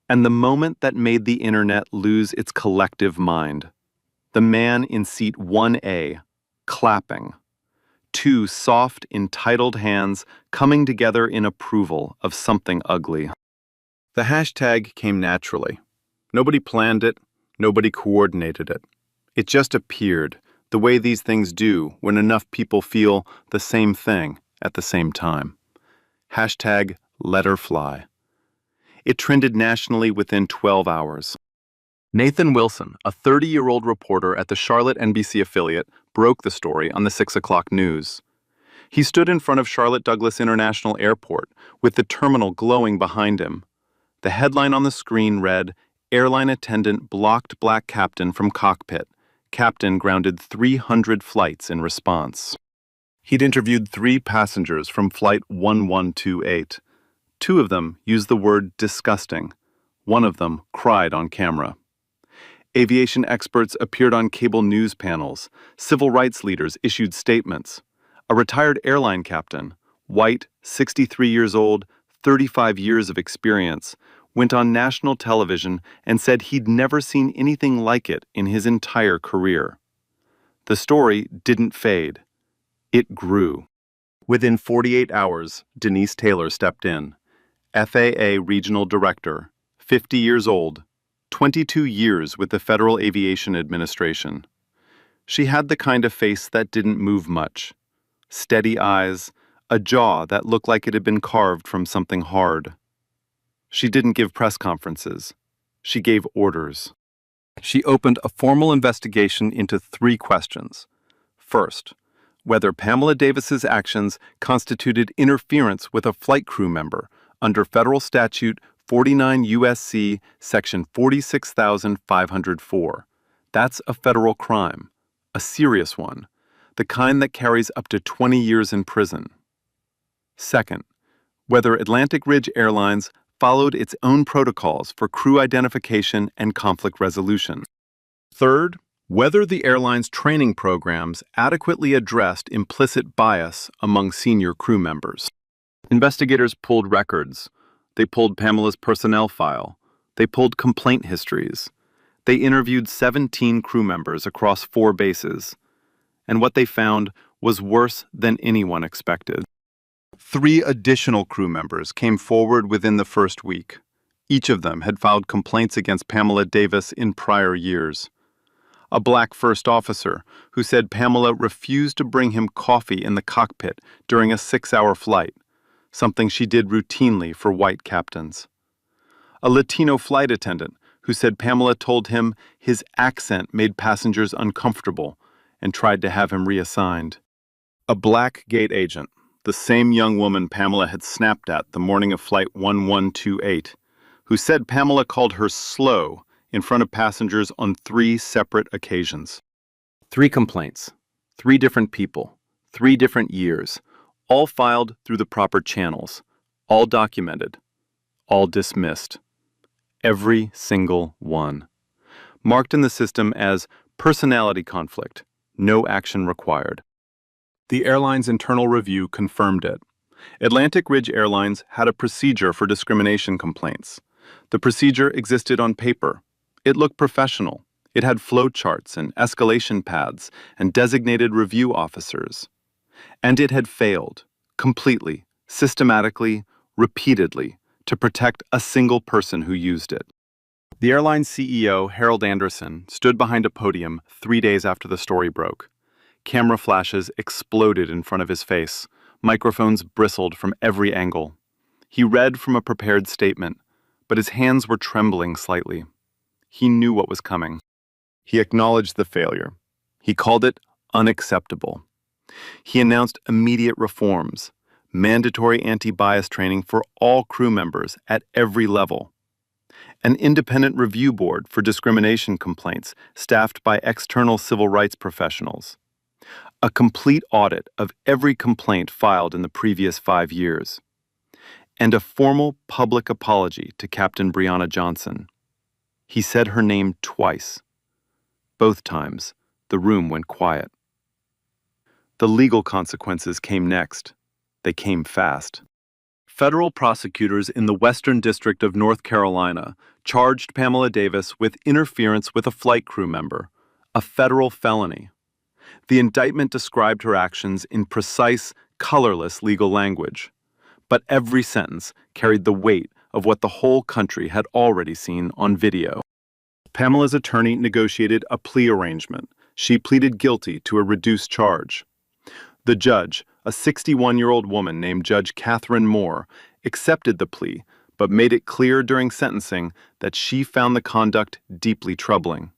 And the moment that made the internet lose its collective mind. The man in seat 1A, clapping. 2 soft, entitled hands coming together in approval of something ugly. The hashtag came naturally. Nobody planned it, nobody coordinated it. It just appeared, the way these things do when enough people feel the same thing at the same time. Hashtag let her fly. It trended nationally within 12 hours. Nathan Wilson, a 30-year-old reporter at the Charlotte NBC affiliate, broke the story on the 6 o'clock news. He stood in front of Charlotte Douglas International Airport with the terminal glowing behind him. The headline on the screen read, "Airline attendant blocked black captain from cockpit. Captain grounded 300 flights in response." He'd interviewed 3 passengers from Flight 1128. 2 of them used the word disgusting. 1 of them cried on camera. Aviation experts appeared on cable news panels. Civil rights leaders issued statements. A retired airline captain, white, 63 years old, 35 years of experience, went on national television and said he'd never seen anything like it in his entire career. The story didn't fade. It grew. Within 48 hours, Denise Taylor stepped in. FAA Regional Director, 50 years old, 22 years with the Federal Aviation Administration. She had the kind of face that didn't move much. Steady eyes, a jaw that looked like it had been carved from something hard. She didn't give press conferences. She gave orders. She opened a formal investigation into 3 questions. First, whether Pamela Davis's actions constituted interference with a flight crew member under Federal Statute 49 U.S.C. Section 46,504. That's a federal crime, a serious one, the kind that carries up to 20 years in prison. Second, whether Atlantic Ridge Airlines followed its own protocols for crew identification and conflict resolution. Third, whether the airline's training programs adequately addressed implicit bias among senior crew members. Investigators pulled records. They pulled Pamela's personnel file. They pulled complaint histories. They interviewed 17 crew members across 4 bases. And what they found was worse than anyone expected. 3 additional crew members came forward within the first week. Each of them had filed complaints against Pamela Davis in prior years. A black first officer who said Pamela refused to bring him coffee in the cockpit during a 6-hour flight, something she did routinely for white captains. A Latino flight attendant who said Pamela told him his accent made passengers uncomfortable and tried to have him reassigned. A black gate agent, the same young woman Pamela had snapped at the morning of Flight 1128, who said Pamela called her slow in front of passengers on 3 separate occasions. 3 complaints, 3 different people, 3 different years, all filed through the proper channels, all documented, all dismissed. Every single one. Marked in the system as personality conflict, no action required. The airline's internal review confirmed it. Atlantic Ridge Airlines had a procedure for discrimination complaints. The procedure existed on paper. It looked professional. It had flowcharts and escalation paths and designated review officers. And it had failed, completely, systematically, repeatedly, to protect a single person who used it. The airline's CEO, Harold Anderson, stood behind a podium 3 days after the story broke. Camera flashes exploded in front of his face. Microphones bristled from every angle. He read from a prepared statement, but his hands were trembling slightly. He knew what was coming. He acknowledged the failure. He called it unacceptable. He announced immediate reforms, mandatory anti-bias training for all crew members at every level, an independent review board for discrimination complaints staffed by external civil rights professionals, a complete audit of every complaint filed in the previous 5 years, and a formal public apology to Captain Brianna Johnson. He said her name twice. Both times, the room went quiet. The legal consequences came next. They came fast. Federal prosecutors in the Western District of North Carolina charged Pamela Davis with interference with a flight crew member, a federal felony. The indictment described her actions in precise, colorless legal language, but every sentence carried the weight of what the whole country had already seen on video. Pamela's attorney negotiated a plea arrangement. She pleaded guilty to a reduced charge. The judge, a 61-year-old woman named Judge Catherine Moore, accepted the plea, but made it clear during sentencing that she found the conduct deeply troubling.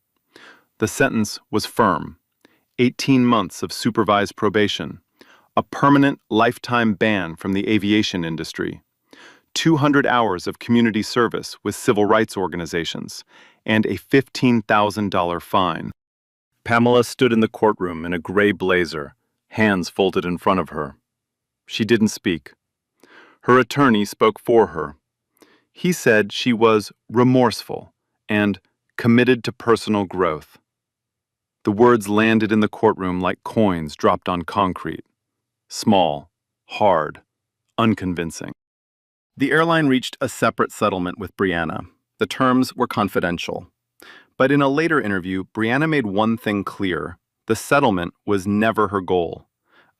The sentence was firm: 18 months of supervised probation, a permanent lifetime ban from the aviation industry, 200 hours of community service with civil rights organizations, and a $15,000 fine. Pamela stood in the courtroom in a gray blazer, hands folded in front of her. She didn't speak. Her attorney spoke for her. He said she was remorseful and committed to personal growth. The words landed in the courtroom like coins dropped on concrete. Small, hard, unconvincing. The airline reached a separate settlement with Brianna. The terms were confidential. But in a later interview, Brianna made one thing clear. The settlement was never her goal.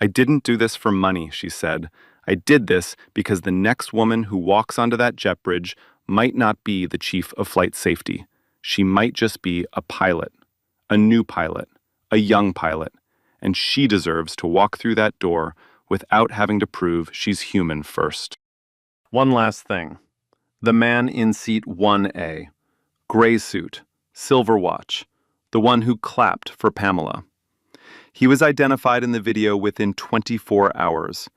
"I didn't do this for money," she said. "I did this because the next woman who walks onto that jet bridge might not be the chief of flight safety. She might just be a pilot, a new pilot, a young pilot, and she deserves to walk through that door without having to prove she's human first." One last thing. The man in seat 1A, gray suit, silver watch, the one who clapped for Pamela. He was identified in the video within 24 hours.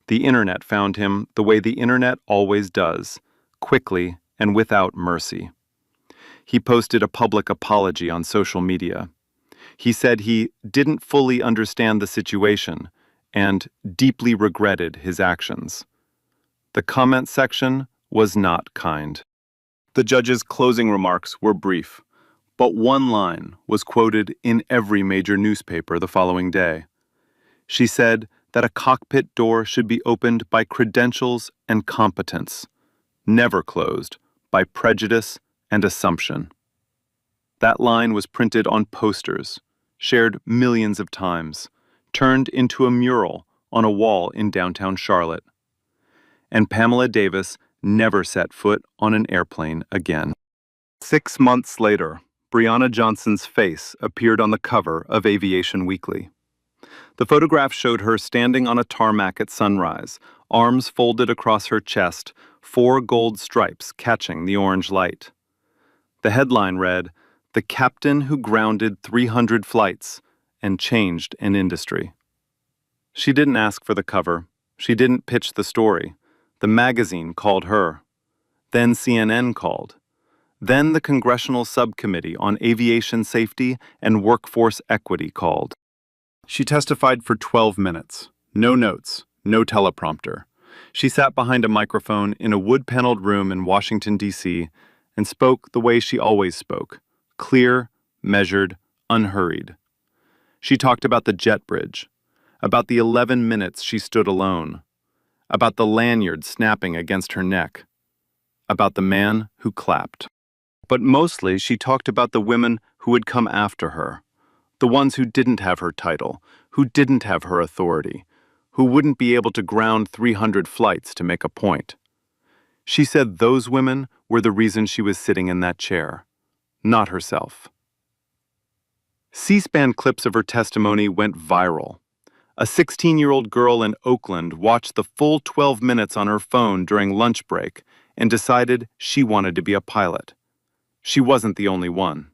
The internet found him the way the internet always does, quickly and without mercy. He posted a public apology on social media. He said he didn't fully understand the situation and deeply regretted his actions. The comment section was not kind. The judge's closing remarks were brief, but one line was quoted in every major newspaper the following day. She said that a cockpit door should be opened by credentials and competence, never closed by prejudice and assumption. That line was printed on posters, shared millions of times, turned into a mural on a wall in downtown Charlotte. And Pamela Davis never set foot on an airplane again. 6 months later, Brianna Johnson's face appeared on the cover of Aviation Weekly. The photograph showed her standing on a tarmac at sunrise, arms folded across her chest, 4 gold stripes catching the orange light. The headline read, "The Captain Who Grounded 300 Flights and Changed an Industry." She didn't ask for the cover. She didn't pitch the story. The magazine called her. Then CNN called. Then the Congressional Subcommittee on Aviation Safety and Workforce Equity called. She testified for 12 minutes. No notes, no teleprompter. She sat behind a microphone in a wood-paneled room in Washington, D.C., and spoke the way she always spoke, clear, measured, unhurried. She talked about the jet bridge, about the 11 minutes she stood alone, about the lanyard snapping against her neck, about the man who clapped. But mostly she talked about the women who would come after her, the ones who didn't have her title, who didn't have her authority, who wouldn't be able to ground 300 flights to make a point. She said those women were the reason she was sitting in that chair, not herself. C-SPAN clips of her testimony went viral. A 16-year-old girl in Oakland watched the full 12 minutes on her phone during lunch break and decided she wanted to be a pilot. She wasn't the only one.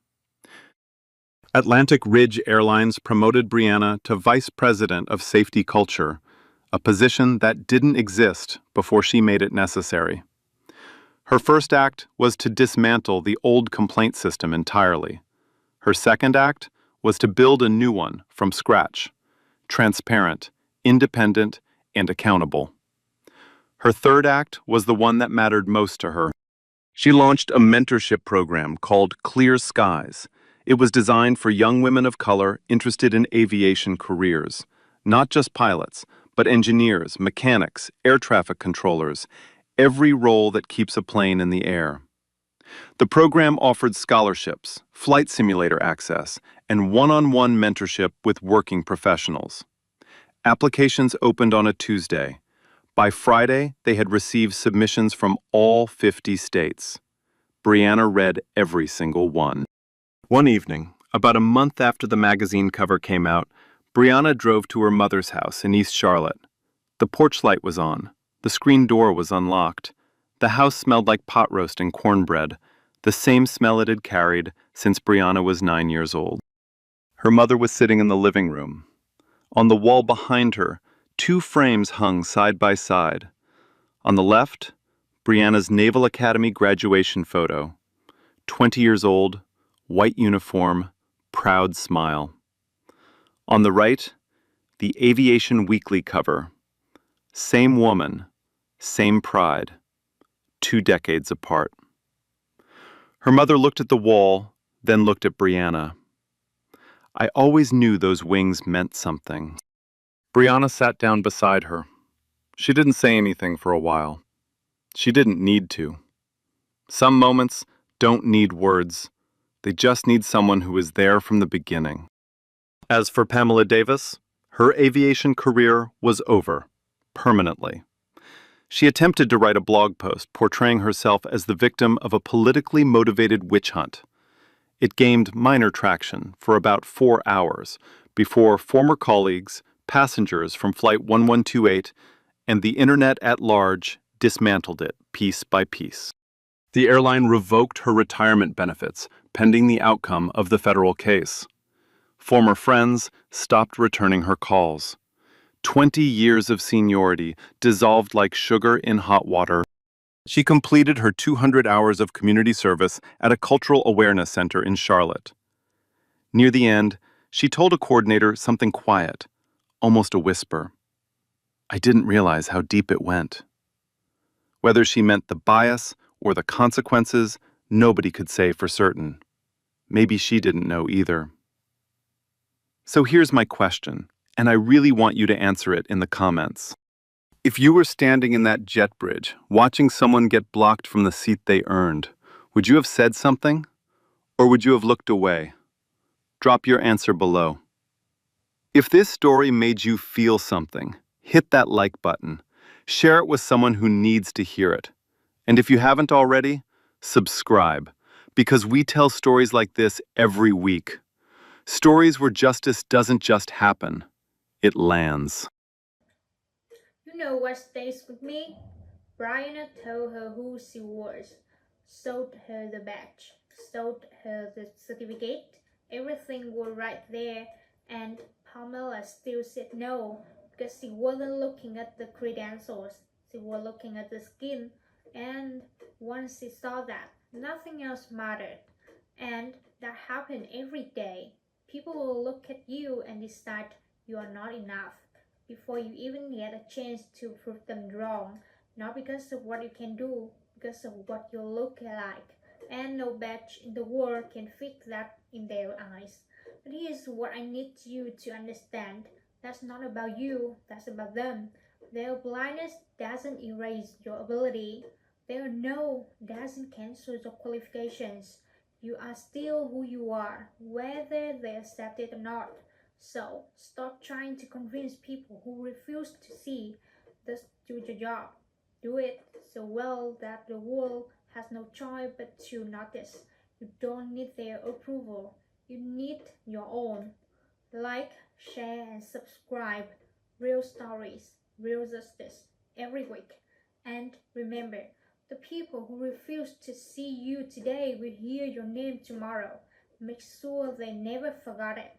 Atlantic Ridge Airlines promoted Brianna to Vice President of Safety Culture, a position that didn't exist before she made it necessary. Her first act was to dismantle the old complaint system entirely. Her second act was to build a new one from scratch, transparent, independent, and accountable. Her third act was the one that mattered most to her. She launched a mentorship program called Clear Skies. It was designed for young women of color interested in aviation careers, not just pilots, but engineers, mechanics, air traffic controllers, every role that keeps a plane in the air. The program offered scholarships, flight simulator access, and one-on-one mentorship with working professionals. Applications opened on a Tuesday. By Friday, they had received submissions from all 50 states. Brianna read every single one. One evening, about a month after the magazine cover came out, Brianna drove to her mother's house in East Charlotte. The porch light was on. The screen door was unlocked. The house smelled like pot roast and cornbread, the same smell it had carried since Brianna was 9 years old. Her mother was sitting in the living room. On the wall behind her, Two frames hung side by side. On the left, Brianna's Naval Academy graduation photo. 20 years old, white uniform, proud smile. On the right, the Aviation Weekly cover. Same woman, same pride, 2 decades apart. Her mother looked at the wall, then looked at Brianna. I always knew those wings meant something. Brianna sat down beside her. She didn't say anything for a while. She didn't need to. Some moments don't need words. They just need someone who is there from the beginning. As for Pamela Davis, her aviation career was over, permanently. She attempted to write a blog post portraying herself as the victim of a politically motivated witch hunt. It gained minor traction for about 4 hours before former colleagues, passengers from Flight 1128, and the internet at large dismantled it piece by piece. The airline revoked her retirement benefits pending the outcome of the federal case. Former friends stopped returning her calls. 20 years of seniority dissolved like sugar in hot water. She completed her 200 hours of community service at a cultural awareness center in Charlotte. Near the end, she told a coordinator something quiet, almost a whisper. I didn't realize how deep it went. Whether she meant the bias or the consequences, nobody could say for certain. Maybe she didn't know either. So here's my question, and I really want you to answer it in the comments. If you were standing in that jet bridge, watching someone get blocked from the seat they earned, would you have said something? Or would you have looked away? Drop your answer below. If this story made you feel something, hit that like button. Share it with someone who needs to hear it. And if you haven't already, subscribe, because we tell stories like this every week. Stories where justice doesn't just happen, it lands. You know what stays with me? Brianna told her who she was, showed her the badge, showed her the certificate. Everything was right there, and Pamela still said no because she wasn't looking at the credentials. She was looking at the skin, and once she saw that, nothing else mattered. And that happened every day. People will look at you and decide you are not enough before you even get a chance to prove them wrong, not because of what you can do, because of what you look like. And no badge in the world can fix that in their eyes. But here's what I need you to understand. That's not about you, that's about them. Their blindness doesn't erase your ability. Their no doesn't cancel your qualifications. You are still who you are, whether they accept it or not. So stop trying to convince people who refuse to see. Just do your job. Do it so well that the world has no choice but to notice. You don't need their approval. You need your own. Like, share, and subscribe. Real stories, real justice, every week. And remember, the people who refuse to see you today will hear your name tomorrow. Make sure they never forgot it.